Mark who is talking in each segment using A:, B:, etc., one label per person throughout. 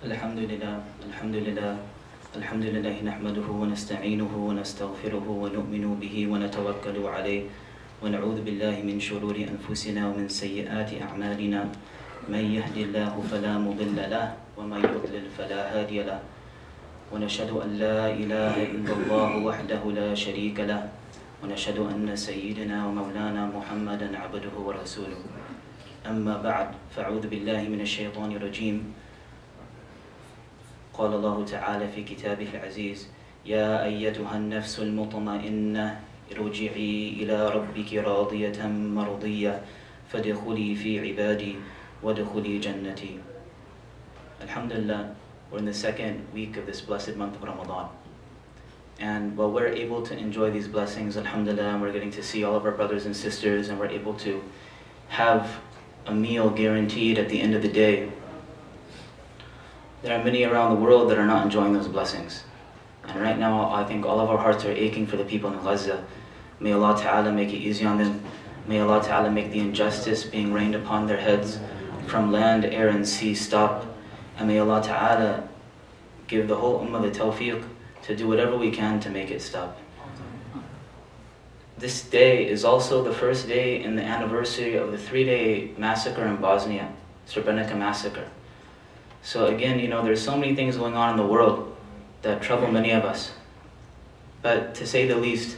A: الحمد لله الحمد لله الحمد لله نحمده ونستعينه ونستغفره ونؤمن به ونتوكل عليه ونعوذ بالله من شرور أنفسنا ومن سيئات أعمالنا من يهد الله فلا مضل له ومن يضلل فلا هادي له ونشهد أن لا إله إلا الله وحده لا شريك له ونشهد أن سيدنا ومولانا محمدا عبده ورسوله أما بعد فأعوذ بالله من الشيطان الرجيم قال الله تعالى في كتابه العزيز يا أيتها النفس المطمئنة ارجعي إلى ربك راضية مرضية فادخلي في عبادي وادخلي جنتي. Alhamdulillah, we're in the second week of this blessed month of Ramadan. And while we're able to enjoy these blessings, alhamdulillah, we're getting to see all of our brothers and sisters, and we're able to have a meal guaranteed at the end of the day, there are many around the world that are not enjoying those blessings. And right now, I think all of our hearts are aching for the people in Gaza. May Allah Ta'ala make it easy on them. May Allah Ta'ala make the injustice being rained upon their heads from land, air, and sea stop. And may Allah Ta'ala give the whole ummah the tawfiq to do whatever we can to make it stop. This day is also the first day in the anniversary of the 3 Day Massacre in Bosnia, Srebrenica Massacre. So again, you know, there's so many things going on in the world that trouble many of us. But to say the least,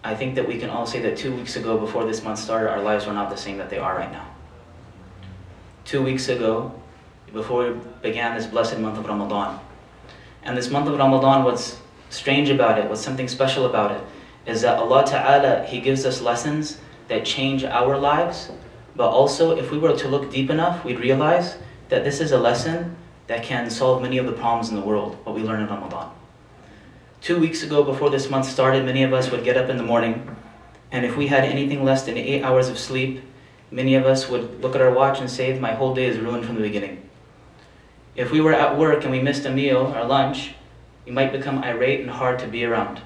A: I think that we can all say that 2 weeks ago, before this month started, our lives were not the same that they are right now. 2 weeks ago, before we began this blessed month of Ramadan. And this month of Ramadan, what's strange about it, what's something special about it, is that Allah Ta'ala, He gives us lessons that change our lives, but also if we were to look deep enough, we'd realize that this is a lesson that can solve many of the problems in the world, what we learn in Ramadan. 2 weeks ago, before this month started, many of us would get up in the morning, and if we had anything less than 8 hours of sleep, many of us would look at our watch and say, my whole day is ruined from the beginning. If we were at work and we missed a meal or lunch, we might become irate and hard to be around.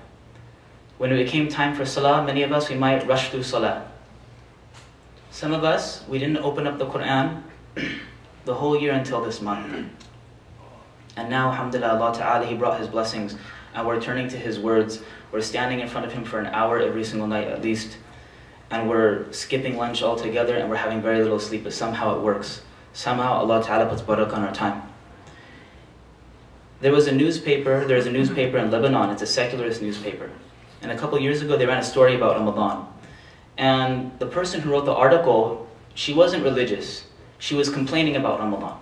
A: When it became time for salah, many of us, we might rush through salah. Some of us, we didn't open up the Quran the whole year until this month. And now, alhamdulillah, Allah Ta'ala, He brought His blessings, and we're turning to His words. We're standing in front of Him for an hour every single night at least, and we're skipping lunch altogether, and we're having very little sleep, but somehow it works. Somehow Allah Ta'ala puts barakah on our time. There's a newspaper in Lebanon, it's a secularist newspaper. And a couple years ago, they ran a story about Ramadan. And the person who wrote the article, she wasn't religious. She was complaining about Ramadan.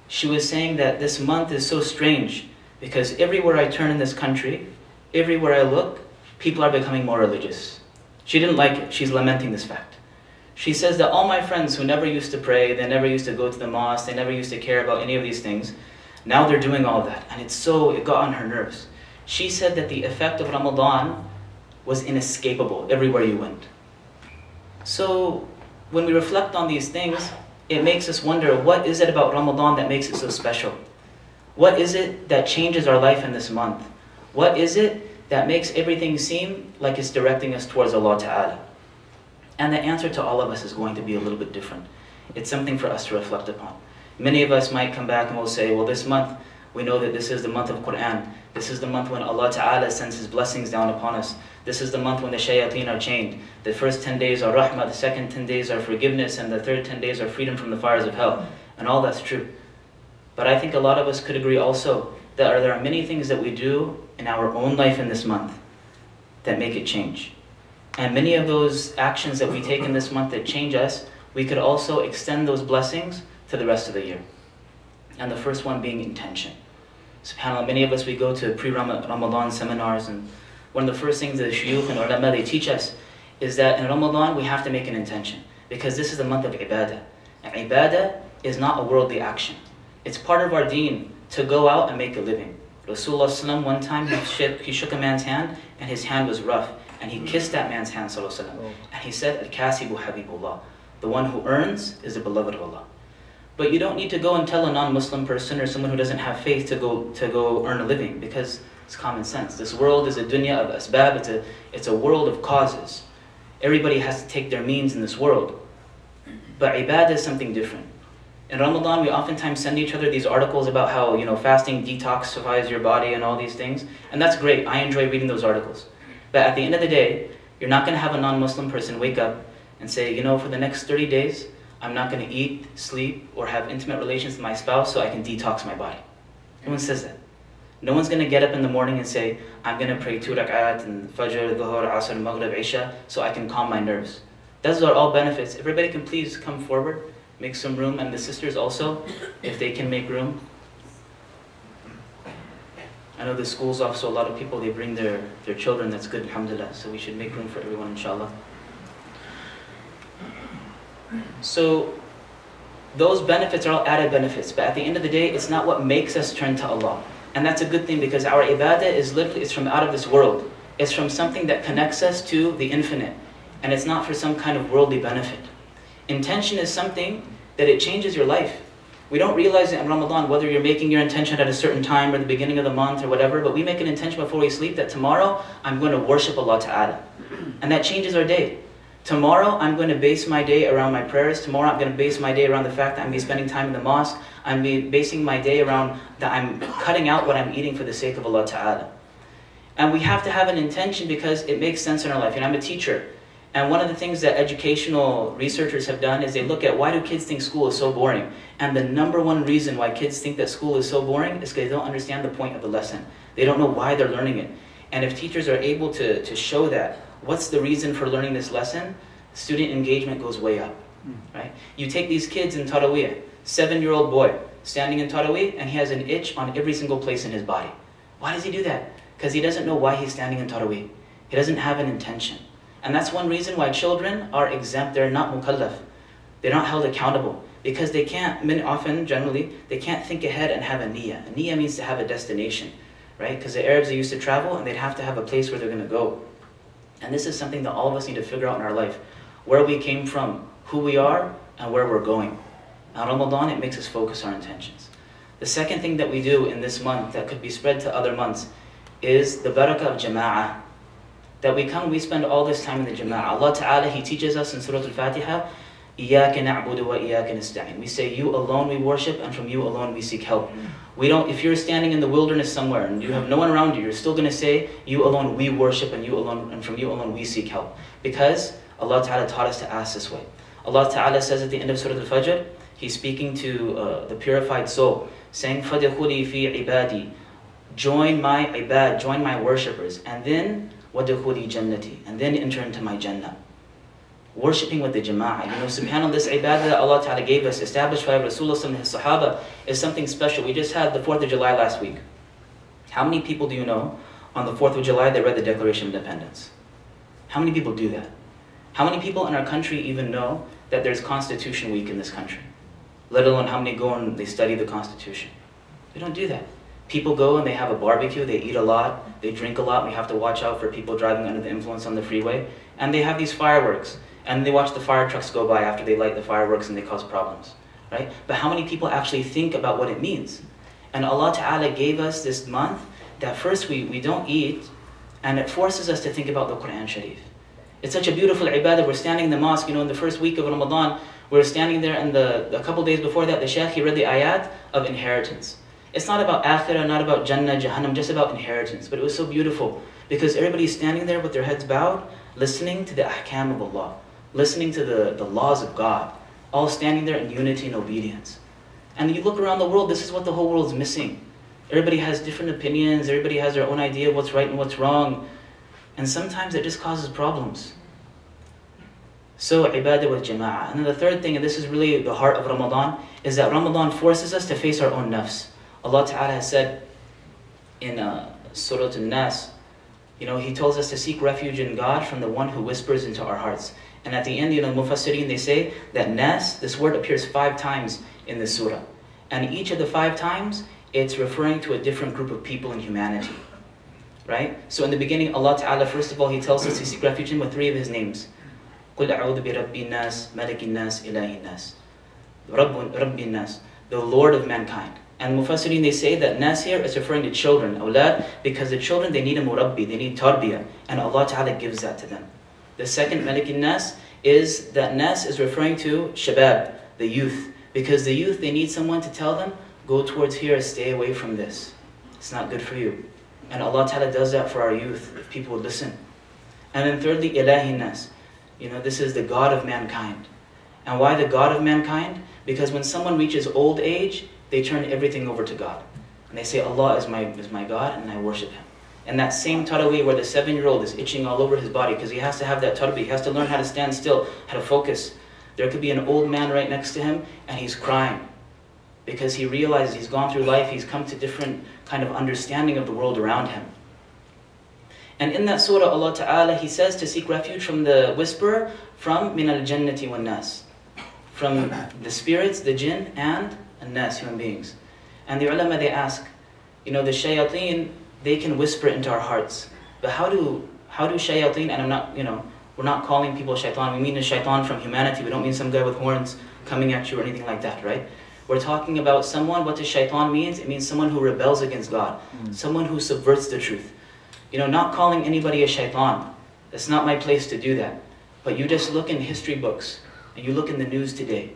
A: She was saying that this month is so strange because everywhere I turn in this country, everywhere I look, people are becoming more religious. She didn't like it. She's lamenting this fact. She says that all my friends who never used to pray, they never used to go to the mosque, they never used to care about any of these things, now they're doing all that. And it got on her nerves. She said that the effect of Ramadan was inescapable everywhere you went. So when we reflect on these things, it makes us wonder, what is it about Ramadan that makes it so special? What is it that changes our life in this month? What is it that makes everything seem like it's directing us towards Allah Ta'ala? And the answer to all of us is going to be a little bit different. It's something for us to reflect upon. Many of us might come back and will say, well, this month, we know that this is the month of Quran. This is the month when Allah Ta'ala sends His blessings down upon us. This is the month when the shayateen are chained. The first 10 days are rahmah, the second 10 days are forgiveness, and the third 10 days are freedom from the fires of hell. And all that's true. But I think a lot of us could agree also that there are many things that we do in our own life in this month that make it change. And many of those actions that we take in this month that change us, we could also extend those blessings to the rest of the year. And the first one being intention. SubhanAllah, many of us, we go to pre-Ramadan seminars, and one of the first things that the shuyukh and ulama, they teach us is that in Ramadan we have to make an intention, because this is the month of ibadah. And ibadah is not a worldly action. It's part of our deen to go out and make a living. Rasulullah ﷺ, one time he shook a man's hand and his hand was rough, and he kissed that man's hand ﷺ, and he said, Al-Kasibu Habibullah, the one who earns is the beloved of Allah. But you don't need to go and tell a non-Muslim person or someone who doesn't have faith to go earn a living, because it's common sense. This world is a dunya of asbab, it's a world of causes. Everybody has to take their means in this world. But ibadah is something different. In Ramadan, we oftentimes send each other these articles about how, fasting detoxifies your body and all these things. And that's great. I enjoy reading those articles. But at the end of the day, you're not going to have a non-Muslim person wake up and say, for the next 30 days, I'm not going to eat, sleep, or have intimate relations with my spouse so I can detox my body. No one says that. No one's going to get up in the morning and say, I'm going to pray 2 rak'at and Fajr, Dhuhr, Asr, Maghrib, Isha so I can calm my nerves. Those are all benefits. Everybody can please come forward, make some room, and the sisters also, if they can make room. I know the school's off, so a lot of people, they bring their children. That's good, alhamdulillah. So we should make room for everyone, inshallah. So those benefits are all added benefits, but at the end of the day, it's not what makes us turn to Allah. And that's a good thing, because our ibadah is literally, it's from out of this world. It's from something that connects us to the infinite. And it's not for some kind of worldly benefit. Intention is something that it changes your life. We don't realize it in Ramadan, whether you're making your intention at a certain time or the beginning of the month or whatever, but we make an intention before we sleep that tomorrow I'm going to worship Allah Ta'ala. And that changes our day. Tomorrow I'm going to base my day around my prayers. Tomorrow I'm going to base my day around the fact that I'm going to be spending time in the mosque. I'm basing my day around that I'm cutting out what I'm eating for the sake of Allah Ta'ala. And we have to have an intention because it makes sense in our life. I'm a teacher. And one of the things that educational researchers have done is they look at why do kids think school is so boring. And the number one reason why kids think that school is so boring is because they don't understand the point of the lesson. They don't know why they're learning it. And if teachers are able to show that, what's the reason for learning this lesson, student engagement goes way up. Right? You take these kids in Taraweeh, 7-year-old boy standing in Taraweeh, and he has an itch on every single place in his body. Why does he do that? Because he doesn't know why he's standing in Taraweeh. He doesn't have an intention. And that's one reason why children are exempt. They're not mukallaf. They're not held accountable. Because they can't, generally, they can't think ahead and have a niyyah. A niyyah means to have a destination, right? Because the Arabs, they used to travel and they'd have to have a place where they're going to go. And this is something that all of us need to figure out in our life. Where we came from, who we are, and where we're going. Now Ramadan, it makes us focus our intentions. The second thing that we do in this month that could be spread to other months is the barakah of jama'ah. That we spend all this time in the jama'ah. Allah Ta'ala, He teaches us in Surah Al-Fatiha, إِيَّاكَ نَعْبُدُ وَإِيَّاكَ نَسْتَعِينُ. We say, you alone we worship, and from you alone we seek help. If you're standing in the wilderness somewhere, and you have no one around you, you're still going to say, you alone we worship, and from you alone we seek help. Because Allah Ta'ala taught us to ask this way. Allah Ta'ala says at the end of Surah Al-Fajr, He's speaking to the purified soul, saying, فَدَخُلِي فِي عِبَادِي. Join my ibad, join my worshippers, and then وَدَخُلِي جَنَّتِي, and then enter into my Jannah. Worshipping with the jama'ah. SubhanAllah, this ibadah that Allah Ta'ala gave us, established by Rasulullah and his Sahaba, is something special. We just had the 4th of July last week. How many people do you know on the 4th of July they read the Declaration of Independence? How many people do that? How many people in our country even know that there's Constitution Week in this country? Let alone how many go and they study the Constitution. We don't do that. People go and they have a barbecue, they eat a lot, they drink a lot, and we have to watch out for people driving under the influence on the freeway. And they have these fireworks, and they watch the fire trucks go by after they light the fireworks and they cause problems. Right? But how many people actually think about what it means? And Allah Ta'ala gave us this month that first we don't eat, and it forces us to think about the Quran Sharif. It's such a beautiful ibadah. We're standing in the mosque, in the first week of Ramadan, we're standing there, and a couple days before that, the Shaykh, he read the ayat of inheritance. It's not about akhirah, not about Jannah, Jahannam, just about inheritance. But it was so beautiful, because everybody's standing there with their heads bowed, listening to the ahkam of Allah, listening to the laws of God, all standing there in unity and obedience. And you look around the world, this is what the whole world's missing. Everybody has different opinions, everybody has their own idea of what's right and what's wrong. And sometimes it just causes problems. So, ibadah with jama'ah. And then the third thing, and this is really the heart of Ramadan, is that Ramadan forces us to face our own nafs. Allah Ta'ala has said in Surah An-Nas, He tells us to seek refuge in God from the one who whispers into our hearts. And at the end, Mufassirin, they say that Nas, this word appears 5 times in the surah. And each of the 5 times, it's referring to a different group of people in humanity. Right? So in the beginning, Allah Ta'ala, first of all, He tells us to seek refuge in with 3 of His names. قُلْ أَعُوذُ بِرَبِّ النَّاسِ مَلَكِ النَّاسِ إِلَهِ النَّاسِ رَبِّ النَّاسِ, the Lord of mankind. And Mufassirin, they say that Nas here is referring to children, awlad, because the children, they need a murabbi, they need tarbiyah, and Allah Ta'ala gives that to them. The second, Malik Nas, is that Nas is referring to shabab, the youth, Because the youth, they need someone to tell them, go towards here, stay away from this. It's not good for you. And Allah Ta'ala does that for our youth, if people would listen. And then thirdly, Ilahi Nas. This is the God of mankind. And why the God of mankind? Because when someone reaches old age, they turn everything over to God. And they say, Allah is my God, and I worship Him. And that same tarawih where the 7-year-old is itching all over his body, because he has to have that tarawih, he has to learn how to stand still, how to focus. There could be an old man right next to him, and he's crying. Because he realizes he's gone through life, he's come to different kind of understanding of the world around him. And in that surah, Allah Ta'ala, He says to seek refuge from the whisperer, from min al-jannati wan nas, from the spirits, the jinn, and an-nas, human beings. And the ulama, they ask, the shayateen, they can whisper into our hearts. But how do shayateen, and I'm not, we're not calling people shaitan, we mean a shaitan from humanity, we don't mean some guy with horns coming at you or anything like that, right? We're talking about someone, what does shaitan means? It means someone who rebels against God, someone who subverts the truth. Not calling anybody a shaitan. That's not my place to do that. But you just look in history books, and you look in the news today,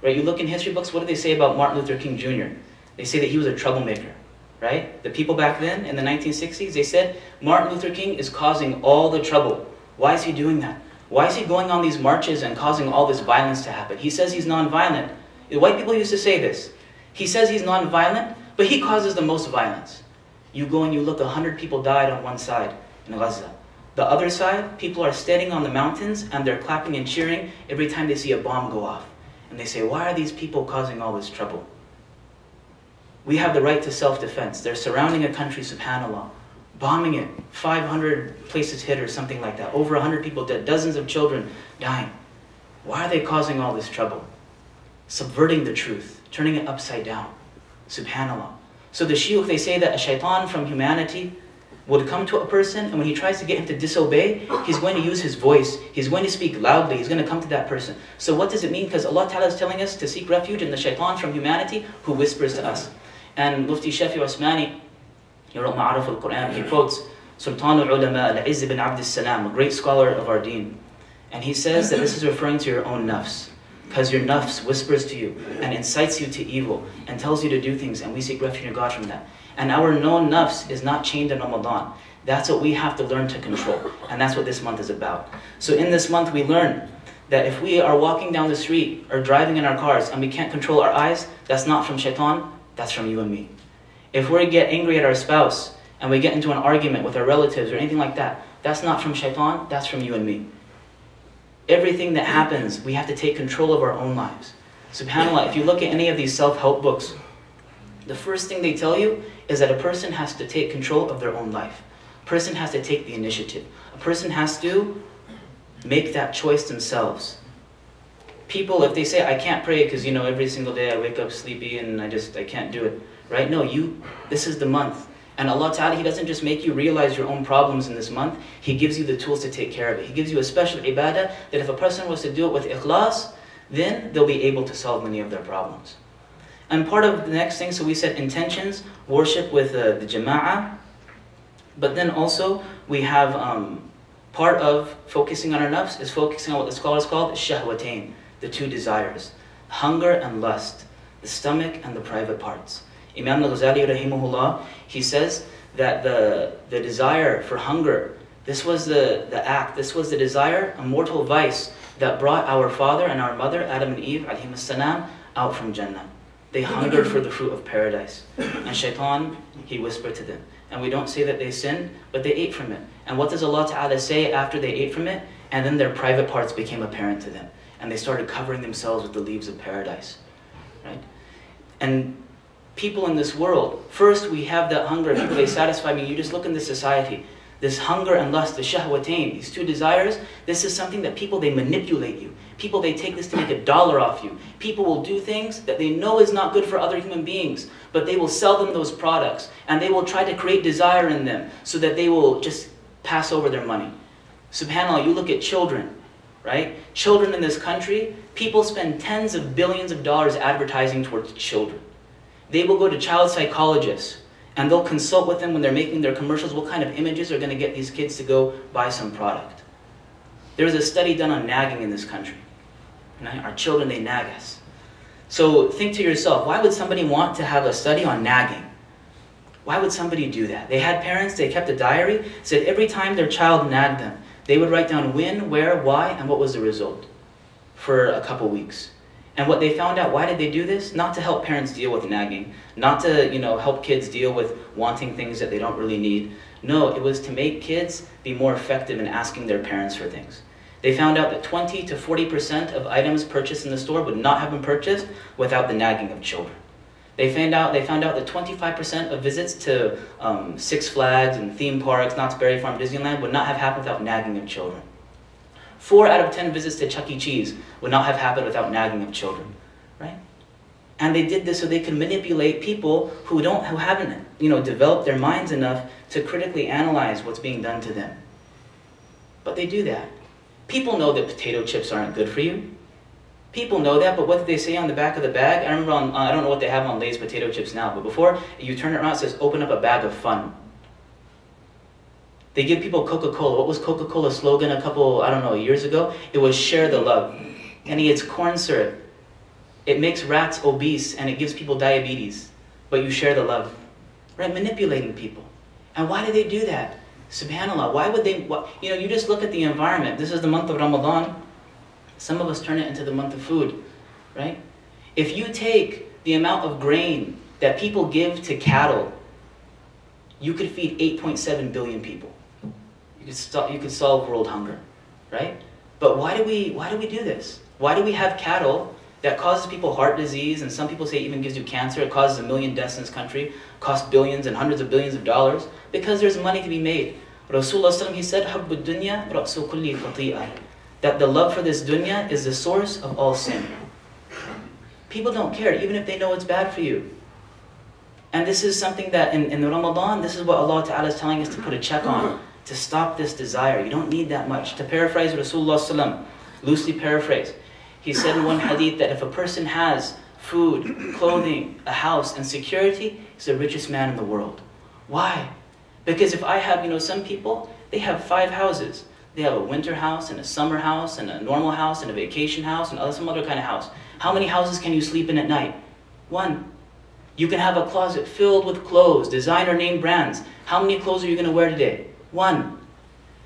A: right? You look in history books, what do they say about Martin Luther King Jr.? They say that he was a troublemaker, right? The people back then, in the 1960s, they said, Martin Luther King is causing all the trouble. Why is he doing that? Why is he going on these marches and causing all this violence to happen? He says he's nonviolent. The white people used to say this. He says he's nonviolent, but he causes the most violence. You go and you look, 100 people died on one side in Gaza. The other side, people are standing on the mountains and they're clapping and cheering every time they see a bomb go off. And they say, why are these people causing all this trouble? We have the right to self-defense. They're surrounding a country, subhanAllah, bombing it, 500 places hit or something like that. Over 100 people dead, dozens of children dying. Why are they causing all this trouble? Subverting the truth, turning it upside down. Subhanallah. So the shuyukh, they say that a shaitan from humanity would come to a person, and when he tries to get him to disobey, he's going to use his voice, he's going to speak loudly, he's going to come to that person. So what does it mean? Because Allah Ta'ala is telling us to seek refuge in the shaitan from humanity who whispers to us. And Mufti Shafi Osmani, he wrote Ma'arif al-Quran, he quotes Sultan al-Ulama al-Izz ibn Abd al-Salam, a great scholar of our deen. And he says that this is referring to your own nafs. Because your nafs whispers to you and incites you to evil and tells you to do things, and we seek refuge in God from that. And our known nafs is not chained in Ramadan. That's what we have to learn to control. And that's what this month is about. So in this month we learn that if we are walking down the street or driving in our cars and we can't control our eyes, that's not from shaitan, that's from you and me. If we get angry at our spouse and we get into an argument with our relatives or anything like that, that's not from shaitan, that's from you and me. Everything that happens, we have to take control of our own lives. SubhanAllah, if you look at any of these self-help books, the first thing they tell you is that a person has to take control of their own life. A person has to take the initiative. A person has to make that choice themselves. People, if they say, I can't pray because, every single day I wake up sleepy and I can't do it. Right? No, this is the month. And Allah Ta'ala, He doesn't just make you realize your own problems in this month. He gives you the tools to take care of it. He gives you a special ibadah that if a person was to do it with ikhlas, then they'll be able to solve many of their problems. And part of the next thing, so we said intentions, worship with the jama'ah. But then also we have part of focusing on our nafs is focusing on what the scholars call shahwatain, the two desires, hunger and lust, the stomach and the private parts. Imam al-Ghazali rahimahullah, he says that the desire for hunger, this was the act, this was the desire, a mortal vice that brought our father and our mother, Adam and Eve alayhim as-salam, out from Jannah. They hungered for the fruit of paradise. And shaitan, he whispered to them. And we don't say that they sinned, but they ate from it. And what does Allah Ta'ala say after they ate from it? And then their private parts became apparent to them. And they started covering themselves with the leaves of paradise. Right? And people in this world, first we have that hunger, people they satisfy me. You just look in this society, this hunger and lust, the shahwatain, these two desires, this is something that people, they manipulate you. People, they take this to make $1 off you. People will do things that they know is not good for other human beings, but they will sell them those products, and they will try to create desire in them so that they will just pass over their money. SubhanAllah, you look at children, right? Children in this country, people spend tens of billions of dollars advertising towards children. They will go to child psychologists and they'll consult with them when they're making their commercials what kind of images are going to get these kids to go buy some product. There was a study done on nagging in this country. Our children, they nag us. So think to yourself, why would somebody want to have a study on nagging? Why would somebody do that? They had parents, they kept a diary, said every time their child nagged them, they would write down when, where, why, and what was the result for a couple weeks. And what they found out, why did they do this? Not to help parents deal with nagging, not to help kids deal with wanting things that they don't really need. No, it was to make kids be more effective in asking their parents for things. They found out that 20 to 40% of items purchased in the store would not have been purchased without the nagging of children. They found out that 25% of visits to Six Flags and theme parks, Knott's Berry Farm, Disneyland would not have happened without nagging of children. 4 out of 10 visits to Chuck E. Cheese would not have happened without nagging of children, right? And they did this so they could manipulate people who haven't developed their minds enough to critically analyze what's being done to them. But they do that. People know that potato chips aren't good for you. People know that, but what did they say on the back of the bag? I remember I don't know what they have on Lay's potato chips now, but before, you turn it around, it says, open up a bag of fun. They give people Coca-Cola. What was Coca-Cola Slogan a couple, years ago? It was share the love. And it's corn syrup. It makes rats obese and it gives people diabetes. But you share the love. Right? Manipulating people. And why do they do that? SubhanAllah, why would they, you just look at the environment. This is the month of Ramadan. Some of us turn it into the month of food, right? If you take the amount of grain that people give to cattle, you could feed 8.7 billion people. You could solve world hunger, right? But why do we do this? Why do we have cattle that causes people heart disease, and some people say it even gives you cancer? It causes 1 million deaths in this country, costs billions and hundreds of billions of dollars, because there's money to be made. Rasulullah, he said, حُبُّ الدُّنْيَا رَأْسُ كُلِّ خَطِيئَةٍ, that the love for this dunya is the source of all sin. People don't care, even if they know it's bad for you. And this is something that in Ramadan, this is what Allah Ta'ala is telling us to put a check on, to stop this desire. You don't need that much. To paraphrase Rasulullah, loosely paraphrase, he said in one hadith that if a person has food, clothing, a house, and security, he's the richest man in the world. Why? Because if I have, some people, they have 5 houses. They have a winter house, and a summer house, and a normal house, and a vacation house, and some other kind of house. How many houses can you sleep in at night? 1. You can have a closet filled with clothes, designer name brands. How many clothes are you going to wear today? 1.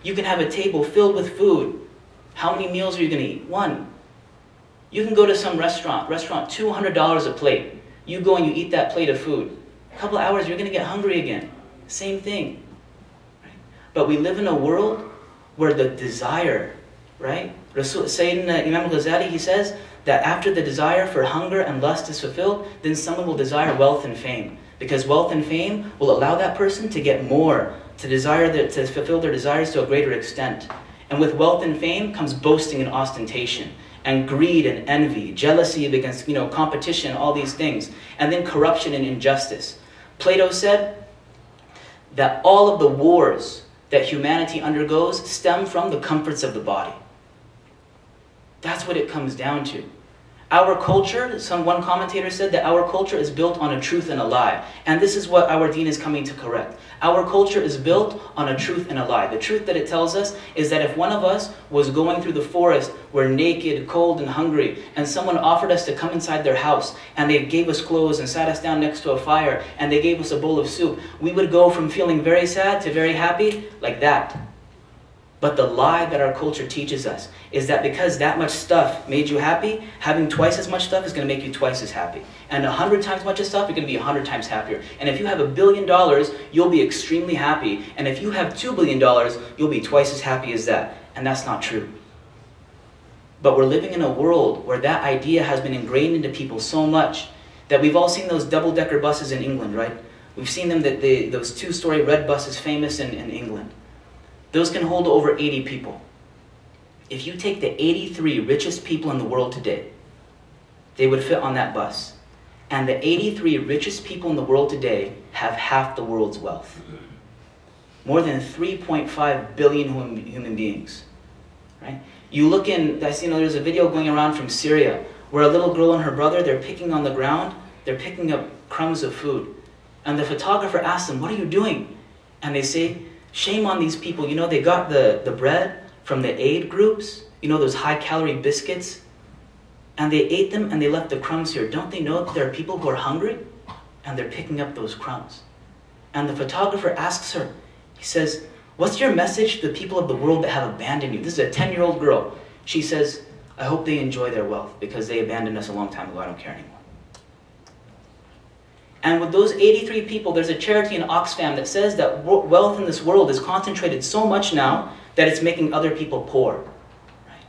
A: You can have a table filled with food. How many meals are you going to eat? 1. You can go to some restaurant, $200 a plate. You go and you eat that plate of food. A couple of hours, you're going to get hungry again. Same thing. Right? But we live in a world where the desire, right? Sayyidina Imam Ghazali, he says that after the desire for hunger and lust is fulfilled, then someone will desire wealth and fame. Because wealth and fame will allow that person to get more, to fulfill their desires to a greater extent. And with wealth and fame comes boasting and ostentation, and greed and envy, jealousy against competition, all these things. And then corruption and injustice. Plato said that all of the wars that humanity undergoes stem from the comforts of the body. That's what it comes down to. Our culture, one commentator said that our culture is built on a truth and a lie. And this is what our deen is coming to correct. Our culture is built on a truth and a lie. The truth that it tells us is that if one of us was going through the forest, we're naked, cold, and hungry, and someone offered us to come inside their house, and they gave us clothes and sat us down next to a fire, and they gave us a bowl of soup, we would go from feeling very sad to very happy like that. But the lie that our culture teaches us is that because that much stuff made you happy, having twice as much stuff is going to make you twice as happy. And 100 times as much stuff, you're going to be 100 times happier. And if you have $1 billion, you'll be extremely happy. And if you have $2 billion, you'll be twice as happy as that. And that's not true. But we're living in a world where that idea has been ingrained into people so much that we've all seen those double-decker buses in England, right? We've seen them, those 2-story red buses famous in England. Those can hold over 80 people. If you take the 83 richest people in the world today, they would fit on that bus. And the 83 richest people in the world today have half the world's wealth. More than 3.5 billion human beings. Right? You look in, there's a video going around from Syria where a little girl and her brother, they're picking on the ground, they're picking up crumbs of food. And the photographer asks them, "What are you doing?" And they say, "Shame on these people. They got the bread from the aid groups. Those high-calorie biscuits. and they ate them and they left the crumbs here. Don't they know that there are people who are hungry? And they're picking up those crumbs. And the photographer asks her, he says, what's your message to the people of the world that have abandoned you? This is a 10-year-old girl. She says, I hope they enjoy their wealth because they abandoned us a long time ago. I don't care anymore. And with those 83 people, there's a charity in Oxfam that says that wealth in this world is concentrated so much now that it's making other people poor. Right?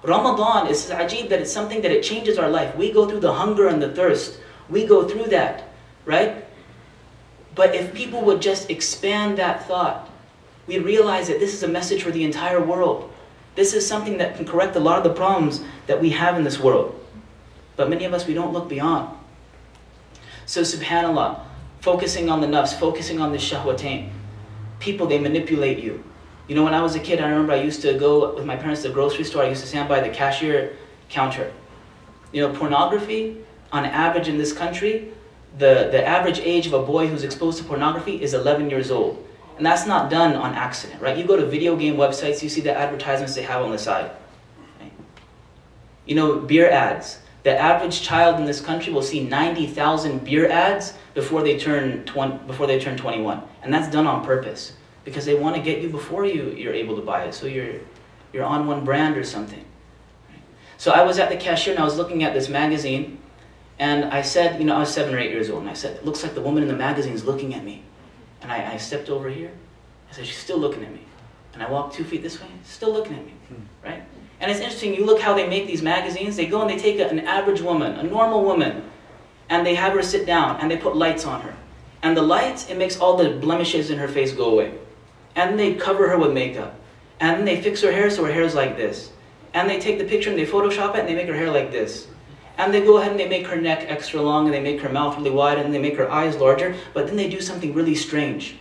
A: Ramadan is ajib that it's something that it changes our life. We go through the hunger and the thirst. We go through that, right? But if people would just expand that thought, we realize that this is a message for the entire world. This is something that can correct a lot of the problems that we have in this world. But many of us, we don't look beyond. So subhanAllah, focusing on the nafs, focusing on the shahwatain. People, they manipulate you. You know, when I was a kid, I remember I used to go with my parents to the grocery store. I used to stand by the cashier counter. You know, pornography, on average in this country, the average age of a boy who's exposed to pornography is 11 years old. And that's not done on accident, right? You go to video game websites, you see the advertisements they have on the side. Right? You know, beer ads. The average child in this country will see 90,000 beer ads before they turn 21. And that's done on purpose. Because they want to get you before you're able to buy it. So you're on one brand or something. Right? So I was at the cashier and I was looking at this magazine. And I said, you know, I was 7 or 8 years old. And I said, it looks like the woman in the magazine is looking at me. And I stepped over here. I said, she's still looking at me. And I walked 2 feet this way, still looking at me, right? And it's interesting, you look how they make these magazines. They go and they take an average woman, a normal woman, and they have her sit down, and they put lights on her. And the lights, it makes all the blemishes in her face go away. And they cover her with makeup. And then they fix her hair so her hair is like this. And they take the picture and they Photoshop it and they make her hair like this. And they go ahead and they make her neck extra long and they make her mouth really wide and they make her eyes larger. But then they do something really strange.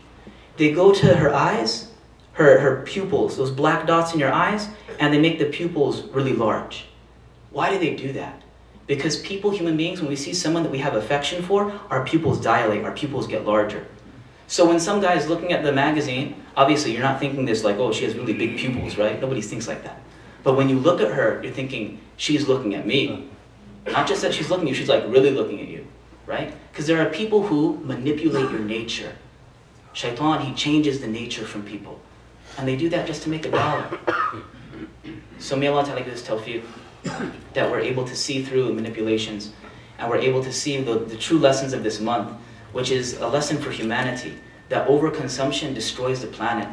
A: They go to her eyes, her pupils, those black dots in your eyes, and they make the pupils really large. Why do they do that? Because people, human beings, when we see someone that we have affection for, our pupils dilate, our pupils get larger. So when some guy is looking at the magazine, obviously you're not thinking this like, oh, she has really big pupils, right? Nobody thinks like that. But when you look at her, you're thinking, she's looking at me. Not just that she's looking at you, she's like really looking at you, right? Because there are people who manipulate your nature. Shaitan, he changes the nature from people. And they do that just to make a dollar. So may Allah Ta'ala give us tawfiq that we're able to see through manipulations and we're able to see the true lessons of this month, which is a lesson for humanity, that overconsumption destroys the planet,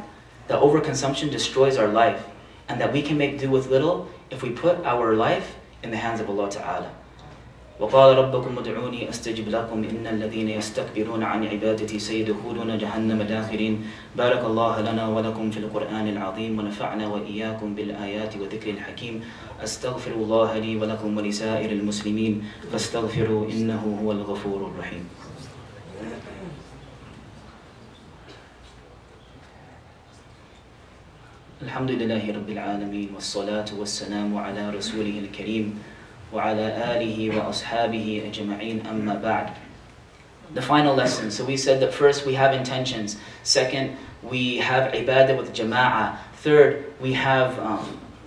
A: that overconsumption destroys our life, and that we can make do with little if we put our life in the hands of Allah Ta'ala. وقال ربكم ادعوني أستجب لكم إن الذين يستكبرون عن عبادتي سيدخلون جهنم داخرين بارك الله لنا ولكم في القرآن العظيم ونفعنا وإياكم بالآيات وذكر الحكيم أستغفر الله لي ولكم ولسائر المسلمين فاستغفروا إنه هو الغفور الرحيم. الحمد لله رب العالمين والصلاة والسلام على رسوله الكريم وعلى آله وأصحابه أجمعين أما بعد. The final lesson. So we said that first we have intentions. Second, we have ibadah with jama'ah. Third, we have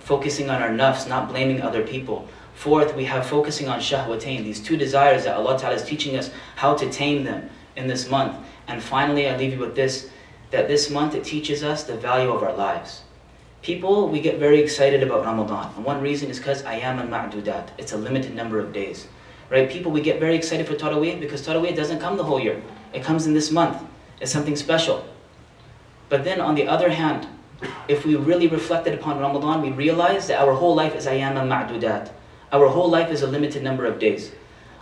A: focusing on our nafs, not blaming other people. Fourth, we have focusing on shahwatain, these two desires that Allah Ta'ala is teaching us how to tame them in this month. And finally, I leave you with this, that this month it teaches us the value of our lives. People, we get very excited about Ramadan. And one reason is because ayyam al-ma'dudat. It's a limited number of days. Right? People, we get very excited for Taraweeh because Taraweeh doesn't come the whole year. It comes in this month. It's something special. But then on the other hand, if we really reflected upon Ramadan, we realize that our whole life is ayyam al-ma'dudat. Our whole life is a limited number of days.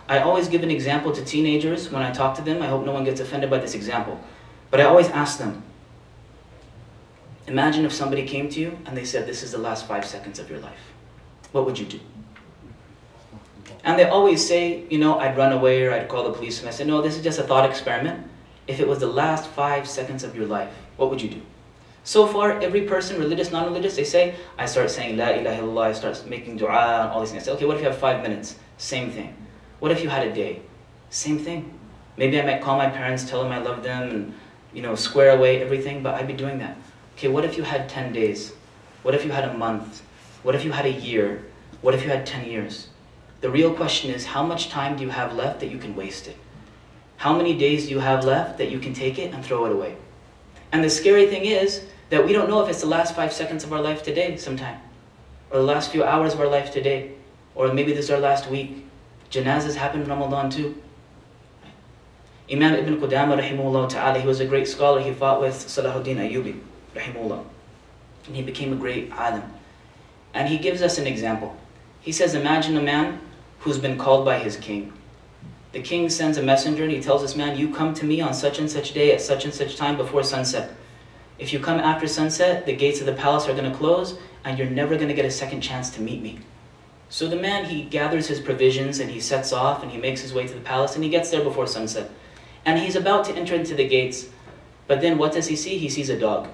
A: I always give an example to teenagers when I talk to them. I hope no one gets offended by this example. But I always ask them, imagine if somebody came to you and they said, this is the last 5 seconds of your life. What would you do? And they always say, you know, I'd run away or I'd call the police. And I said, no, this is just a thought experiment. If it was the last 5 seconds of your life, what would you do? So far, every person, religious, non-religious, they say, I start saying, La ilaha illallah, I start making dua and all these things. I say, okay, what if you have 5 minutes? Same thing. What if you had a day? Same thing. Maybe I might call my parents, tell them I love them, and, you know, square away everything, but I'd be doing that. Okay, what if you had 10 days? What if you had a month? What if you had a year? What if you had 10 years? The real question is, how much time do you have left that you can waste it? How many days do you have left that you can take it and throw it away? And the scary thing is that we don't know if it's the last 5 seconds of our life today sometime, or the last few hours of our life today, or maybe this is our last week. Janazas happen in Ramadan too. Imam Ibn Qudama rahimahullah ta'ala, he was a great scholar. He fought with Salahuddin Ayyubi rahimahullah. And he became a great alim. And he gives us an example. He says, imagine a man who's been called by his king. The king sends a messenger and he tells this man, you come to me on such and such day at such and such time before sunset. If you come after sunset, the gates of the palace are going to close and you're never going to get a second chance to meet me. So the man, he gathers his provisions and he sets off and he makes his way to the palace and he gets there before sunset. And he's about to enter into the gates, but then what does he see? He sees a dog.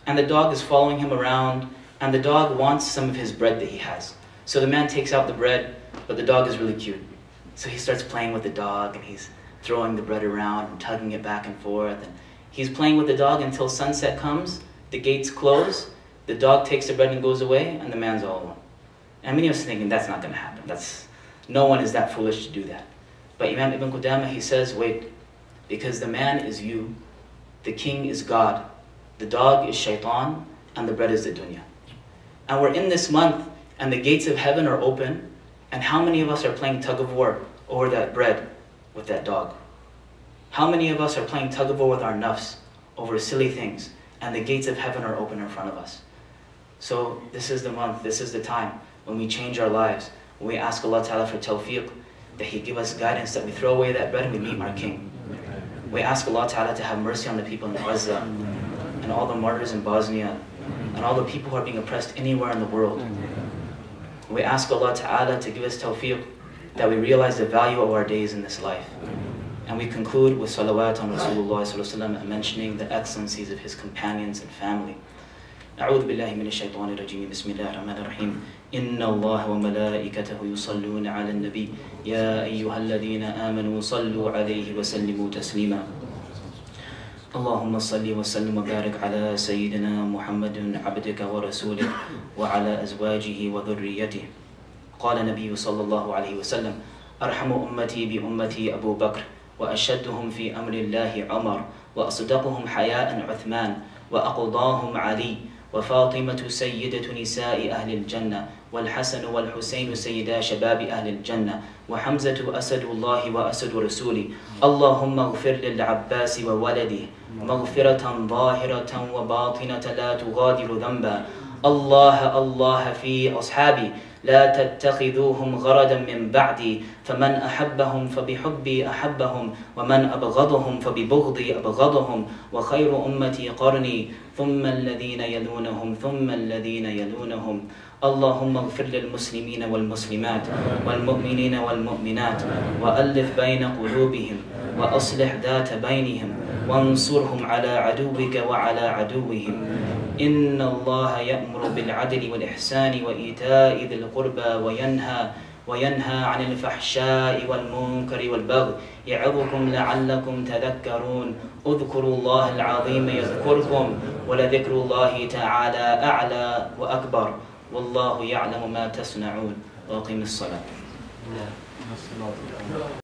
A: And the dog is following him around, and the dog wants some of his bread that he has. So the man takes out the bread, but the dog is really cute. So he starts playing with the dog, and he's throwing the bread around and tugging it back and forth. And he's playing with the dog until sunset comes, the gates close, the dog takes the bread and goes away, and the man's all alone. And many of us are thinking, that's not going to happen. No one is that foolish to do that. But Imam Ibn Qudama, he says, wait, because the man is you, the king is God, the dog is shaitan, and the bread is the dunya. And we're in this month, and the gates of heaven are open, and how many of us are playing tug of war over that bread with that dog? How many of us are playing tug of war with our nafs over silly things, and the gates of heaven are open in front of us? So this is the month, this is the time when we change our lives, when we ask Allah Ta'ala for tawfiq, that He give us guidance, that we throw away that bread and we meet our King. We ask Allah Ta'ala to have mercy on the people in Gaza, and all the martyrs in Bosnia, and all the people who are being oppressed anywhere in the world. We ask Allah Ta'ala to give us tawfiq, that we realize the value of our days in this life. And we conclude with salawat on Rasulullah Sallallahu Alaihi Wasallam, mentioning the excellencies of his companions and family. أعوذ بالله من الشيطان الرجيم بسم الله الرحمن الرحيم إن الله وملائكته يصلون على النبي يا أيها الذين آمنوا صلوا عليه وسلموا تسليما اللهم صل وسلم وبارك على سيدنا محمد عبدك ورسولك وعلى أزواجه وذريته قال النبي صلى الله عليه وسلم أرحم أمتي بأمتي أبو بكر وأشدهم في أمر الله عمر وأصدقهم حياء عثمان وأقضاهم علي وفاطمة سيدة نساء أهل الجنة والحسن والحسين سيدا شباب أهل الجنة وحمزة أسد الله وأسد رسولي اللهم اغفر للعباس وولده مغفرة ظاهرة وباطنة لا تغادر ذنبا الله في أصحابي لا تتخذوهم غردا من بعدي فمن أحبهم فبحبي أحبهم ومن أبغضهم فببغضي أبغضهم وخير أمتي قرني ثم الذين يلونهم ثم الذين يلونهم اللهم اغفر للمسلمين والمسلمات والمؤمنين والمؤمنات وألف بين قلوبهم وأصلح ذات بينهم وانصرهم على عدوك وعلى عدوهم إن الله يأمر بالعدل والإحسان وإيتاء ذي القربى وينهى عن الفحشاء والمنكر والبغي يعظكم لعلكم تذكرون اذكروا الله العظيم يذكركم ولذكر الله تعالى أعلى وأكبر والله يعلم ما تصنعون وأقم الصلاة